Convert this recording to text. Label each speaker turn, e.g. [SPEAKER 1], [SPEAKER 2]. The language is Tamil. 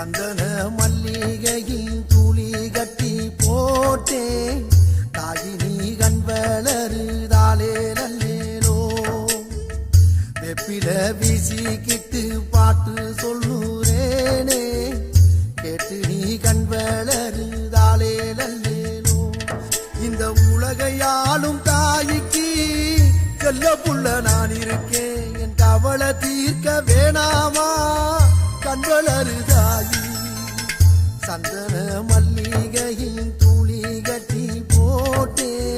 [SPEAKER 1] சந்தன மல்லிகையின் துளி கட்டி போட்டேன் தாயினி கண் வளருதாலே நல்லேலோ வெப்பில வீசிக்கிட்டு பாட்டு சொல்லுறேனே கேட்டு நீ கண் வளருதாலே நல்லேலோ இந்த உலகையாளும் தாய்க்கு செல்ல புள்ள நான் இருக்கேன் என் கவலை தீர்க்க வேணாமா கண் வளருதாயி சந்தன மல்லிகையின் துளி கட்டி போட்டேன்